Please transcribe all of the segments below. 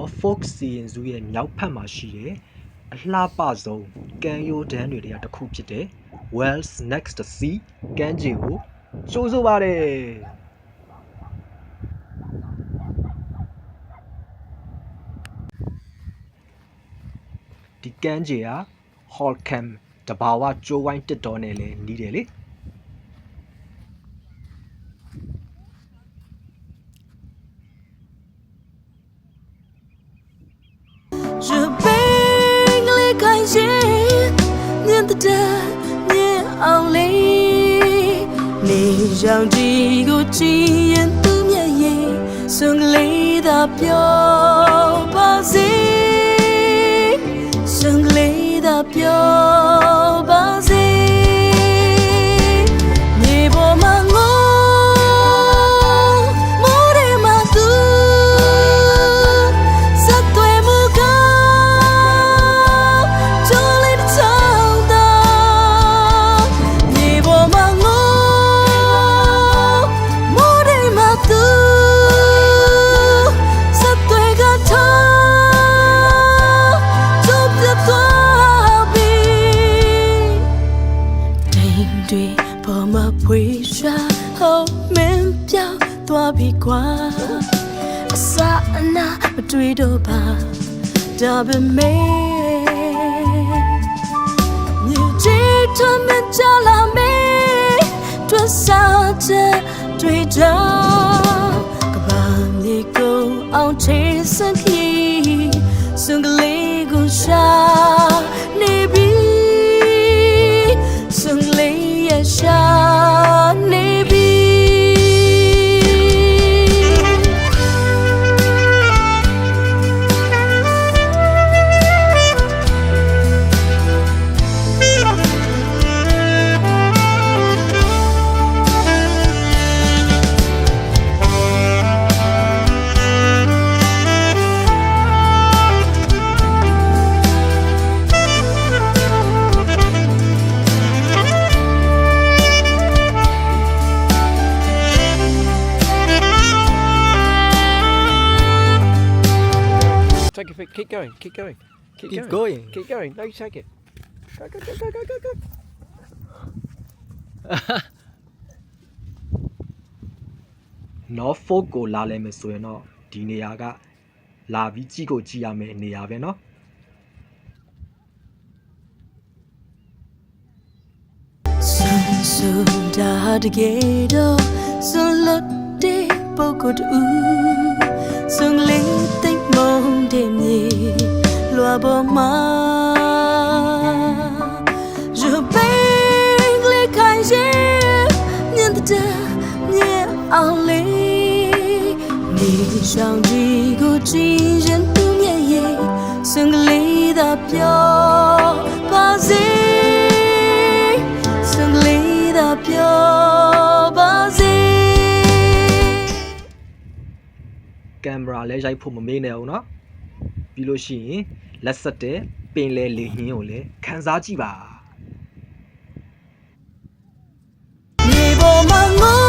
နော် folk စီရင်စုရဲ့မြောက်ဖက်မှာရှိတဲ့အလှပဆုံးကမ်းရိုးတန်းတွေတခုဖြစ်တဲ့ Wales Next Sea ကမ်းခြေကိုကြိုဆိုပါတယ်ဒီကမ်းခြေက Holkham တဘာဝကျိုးဝိုင်းတစ်တော်နဲ့လည်းနီးတယ်လေ 让这个经验都免疫，胜利的标靶子，胜利的标靶子。你不骂我，我的马肚，撒对不高，就来的长大。你不骂我。回沙后面飘多比瓜，刹那不对头吧，特别美。你记他们家拉美，多少着对着，可把你狗熬成生气，送个雷公沙，你比送雷也沙。Take it, keep going, keep going, keep going. Keep going. No, you take it. Go, go, go, go, go, go, go. နော် folk ကိုလာလဲမယ်ဆိုရင်တော့ဒီနေရာကလာပြီးကြည့်ကိုကြည့်ရမယ့်နေရာပဲเนาะစွန်ဒါတကယ်တော့စွန်လွတ်တဲ့ပုဂ္ဂိုလ်တူစွန်လေးသိမုံတဲ့မြေလွာပေါ်မှာရပိန်ကလေးခိုင်ရဲ့မြင်တဲ့မြင်အောင်လေးနေဆောင်ကြီးကိုကြည့်ရင်သူ့မျက်ရည်စွန်ကလေးသာပြောပါစေစွန်ကလေးသာပြောပါစေကင်မရာလဲရိုက်ဖို့မမေ့နဲ့အောင်เนาะပြီးလို့ရှိရင်လက်ဆက်တဲ့ပင်လဲလေဟင်းကိုလည်းခန်းစားကြည့်ပါမြေပေါ်မှာငို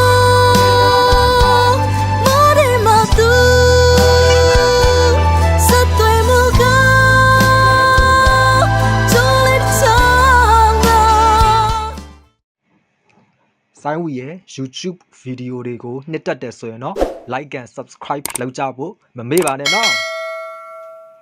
မိုးတွေမှာသူစက်တွေမူကားကျိုးလေးချောင်းကဆိုင်းဝီရဲ့ YouTube ဗီဒီယိုတွေကိုနှစ်တက်တယ်ဆိုရင်တော့ like and subscribe လုပ်ကြဖို့မမေ့ပါနဲ့เนาะ